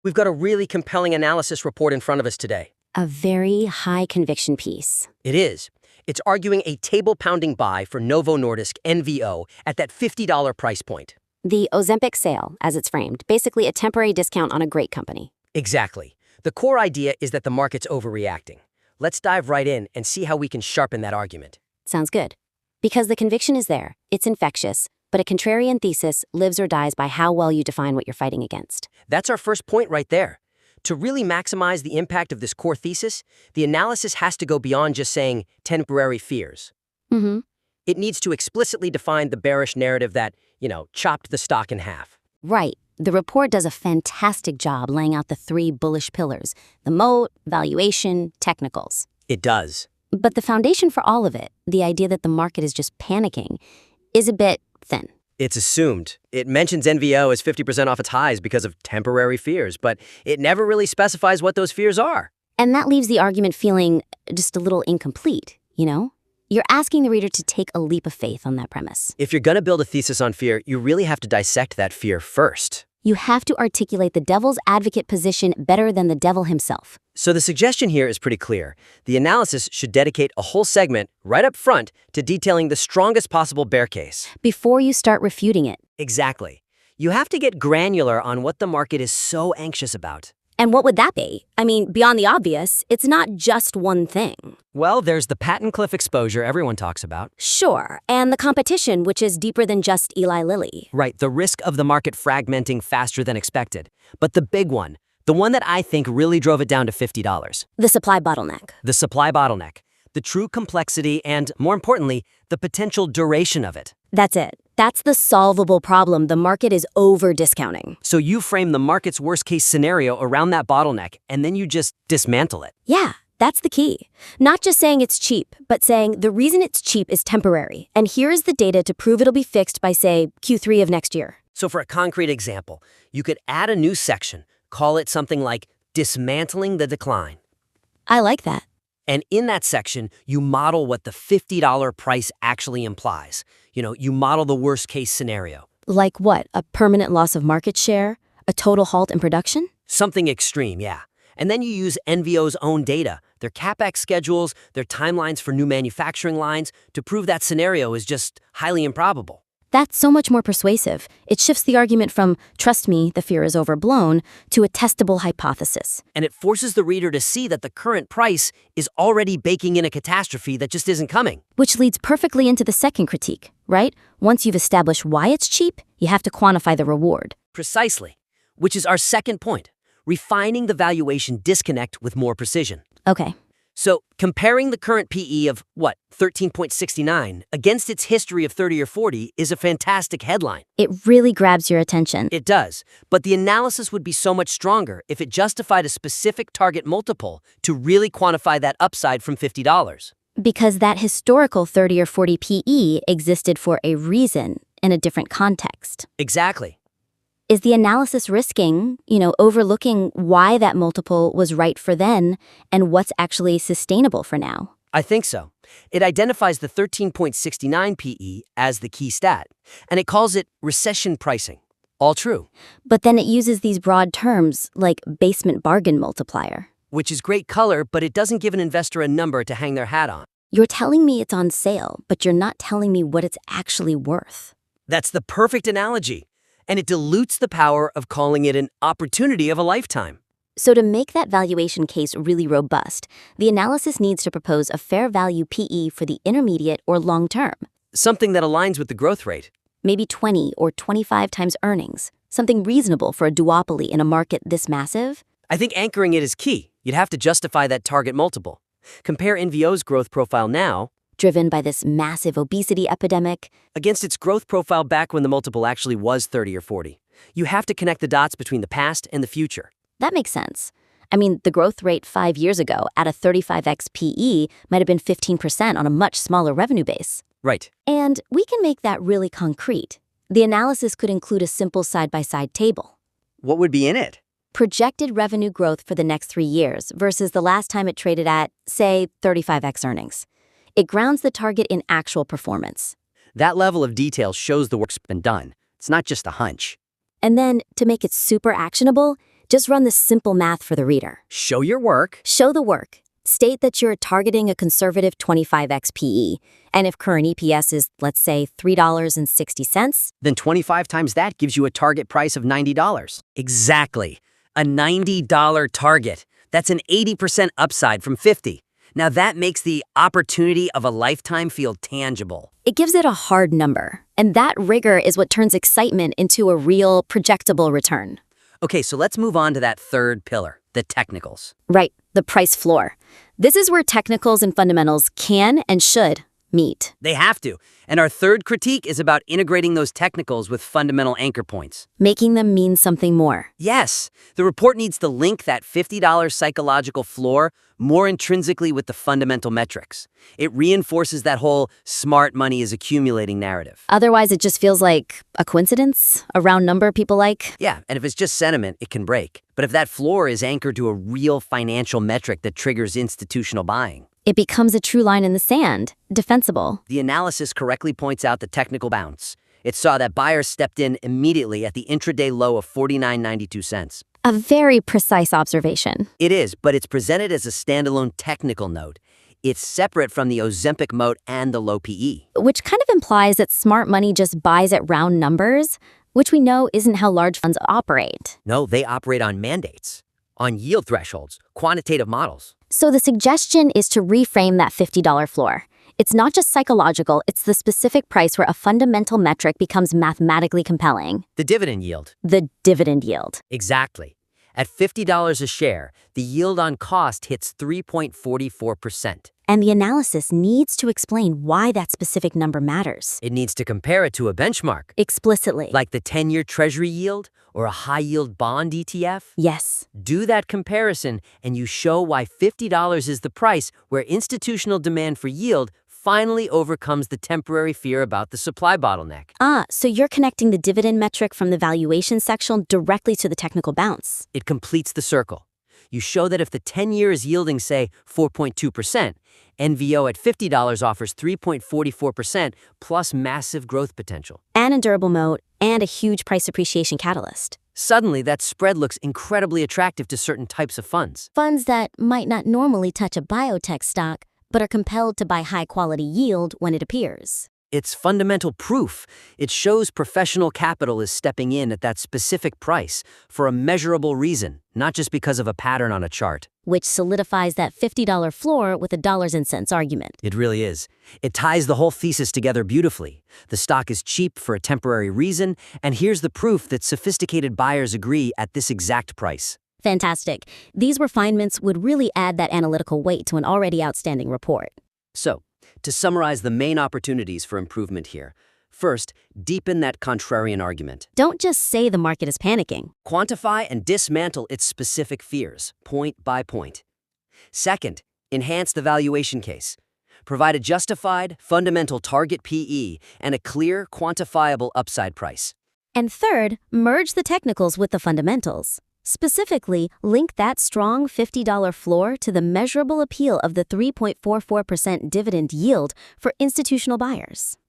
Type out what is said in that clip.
We've got a really compelling analysis report in front of us today. A very high conviction piece. It is. It's arguing a table-pounding buy for Novo Nordisk NVO at that $50 price point. The Ozempic Sale, as it's framed, basically a temporary discount on a great company. Exactly. The core idea is that the market's overreacting. Let's dive right in and see how we can sharpen that argument. Sounds good. Because the conviction is there, it's infectious, but a contrarian thesis lives or dies by how well you define what you're fighting against. That's our first point right there. To really maximize the impact of this core thesis, the analysis has to go beyond just saying temporary fears. It needs to explicitly define the bearish narrative that, chopped the stock in half. Right. The report does a fantastic job laying out the three bullish pillars: the moat, valuation, technicals. It does. But the foundation for all of it, the idea that the market is just panicking, is a bit thin. It's assumed. It mentions NVO as 50% off its highs because of temporary fears, but it never really specifies what those fears are. And that leaves the argument feeling just a little incomplete, You're asking the reader to take a leap of faith on that premise. If you're going to build a thesis on fear, you really have to dissect that fear first. You have to articulate the devil's advocate position better than the devil himself. So the suggestion here is pretty clear. The analysis should dedicate a whole segment right up front to detailing the strongest possible bear case. Before you start refuting it. Exactly. You have to get granular on what the market is so anxious about. And what would that be? Beyond the obvious, it's not just one thing. Well, there's the patent cliff exposure everyone talks about. Sure, and the competition, which is deeper than just Eli Lilly. Right, the risk of the market fragmenting faster than expected. But the big one, the one that I think really drove it down to $50. The supply bottleneck. The supply bottleneck. The true complexity and, more importantly, the potential duration of it. That's it. That's the solvable problem the market is over-discounting. So you frame the market's worst-case scenario around that bottleneck, and then you just dismantle it. Yeah, that's the key. Not just saying it's cheap, but saying the reason it's cheap is temporary, and here is the data to prove it'll be fixed by, say, Q3 of next year. So for a concrete example, you could add a new section, call it something like Dismantling the Decline. I like that. And in that section, you model what the $50 price actually implies. You model the worst-case scenario. Like what? A permanent loss of market share? A total halt in production? Something extreme, yeah. And then you use NVO's own data, their CapEx schedules, their timelines for new manufacturing lines, to prove that scenario is just highly improbable. That's so much more persuasive. It shifts the argument from, trust me, the fear is overblown, to a testable hypothesis. And it forces the reader to see that the current price is already baking in a catastrophe that just isn't coming. Which leads perfectly into the second critique, right? Once you've established why it's cheap, you have to quantify the reward. Precisely. Which is our second point, refining the valuation disconnect with more precision. Okay. So, comparing the current PE of, 13.69 against its history of 30 or 40 is a fantastic headline. It really grabs your attention. It does, but the analysis would be so much stronger if it justified a specific target multiple to really quantify that upside from $50. Because that historical 30 or 40 PE existed for a reason in a different context. Exactly. Is the analysis risking, overlooking why that multiple was right for then and what's actually sustainable for now? I think so. It identifies the 13.69 PE as the key stat, and it calls it recession pricing. All true. But then it uses these broad terms like basement bargain multiplier. Which is great color, but it doesn't give an investor a number to hang their hat on. You're telling me it's on sale, but you're not telling me what it's actually worth. That's the perfect analogy. And it dilutes the power of calling it an opportunity of a lifetime. So to make that valuation case really robust, the analysis needs to propose a fair value PE for the intermediate or long term. Something that aligns with the growth rate. Maybe 20 or 25 times earnings. Something reasonable for a duopoly in a market this massive. I think anchoring it is key. You'd have to justify that target multiple. Compare NVO's growth profile now, driven by this massive obesity epidemic, against its growth profile back when the multiple actually was 30 or 40. You have to connect the dots between the past and the future. That makes sense. The growth rate 5 years ago at a 35x PE might have been 15% on a much smaller revenue base. Right. And we can make that really concrete. The analysis could include a simple side-by-side table. What would be in it? Projected revenue growth for the next 3 years versus the last time it traded at, say, 35x earnings. It grounds the target in actual performance. That level of detail shows the work's been done. It's not just a hunch. And then, to make it super actionable, Just run the simple math for the reader. Show your work. Show the work. State that you're targeting a conservative 25x PE, and if current EPS is, let's say, $3.60, Then 25 times that gives you a target price of $90. Exactly. A $90 target. That's an 80% upside from 50. Now that makes the opportunity of a lifetime feel tangible. it gives it a hard number. And that rigor is what turns excitement into a real, projectable return. Okay, so let's move on to that third pillar, the technicals. Right, the price floor. This is where technicals and fundamentals can and should meet. They have to. And our third critique is about integrating those technicals with fundamental anchor points. Making them mean something more. Yes, the report needs to link that $50 psychological floor more intrinsically with the fundamental metrics. It reinforces that whole smart money is accumulating narrative. Otherwise, it just feels like a coincidence, a round number people like. Yeah, and if it's just sentiment, it can break. But if that floor is anchored to a real financial metric that triggers institutional buying, It becomes a true line in the sand, defensible. the analysis correctly points out the technical bounce. It saw that buyers stepped in immediately at the intraday low of $49.92. A very precise observation. It is, but it's presented as a standalone technical note. It's separate from the Ozempic moat and the low PE. Which kind of implies that smart money just buys at round numbers, which we know isn't how large funds operate. No, they operate on mandates, on yield thresholds, quantitative models. So the suggestion is to reframe that $50 floor. It's not just psychological, it's the specific price where a fundamental metric becomes mathematically compelling. The dividend yield. The dividend yield. Exactly. At $50 a share, the yield on cost hits 3.44%. And the analysis needs to explain why that specific number matters. It needs to compare it to a benchmark, Explicitly. like the 10-year Treasury yield or a high-yield bond ETF. Yes. Do that comparison, and you show why $50 is the price where institutional demand for yield finally overcomes the temporary fear about the supply bottleneck. So you're connecting the dividend metric from the valuation section directly to the technical bounce. It completes the circle. You show that if the 10-year is yielding, say, 4.2%, NVO at $50 offers 3.44% plus massive growth potential. And a durable moat, and a huge price appreciation catalyst. Suddenly, that spread looks incredibly attractive to certain types of funds. Funds that might not normally touch a biotech stock, but are compelled to buy high-quality yield when it appears. It's fundamental proof. It shows professional capital is stepping in at that specific price for a measurable reason, not just because of a pattern on a chart. Which solidifies that $50 floor with a dollars and cents argument. It really is. It ties the whole thesis together beautifully. The stock is cheap for a temporary reason, and here's the proof that sophisticated buyers agree at this exact price. Fantastic. These refinements would really add that analytical weight to an already outstanding report. So, to summarize the main opportunities for improvement here, first, deepen that contrarian argument. Don't just say the market is panicking. Quantify and dismantle its specific fears, point by point. Second, enhance the valuation case. Provide a justified, fundamental target PE and a clear, quantifiable upside price. And third, merge the technicals with the fundamentals. Specifically, link that strong $50 floor to the measurable appeal of the 3.44% dividend yield for institutional buyers.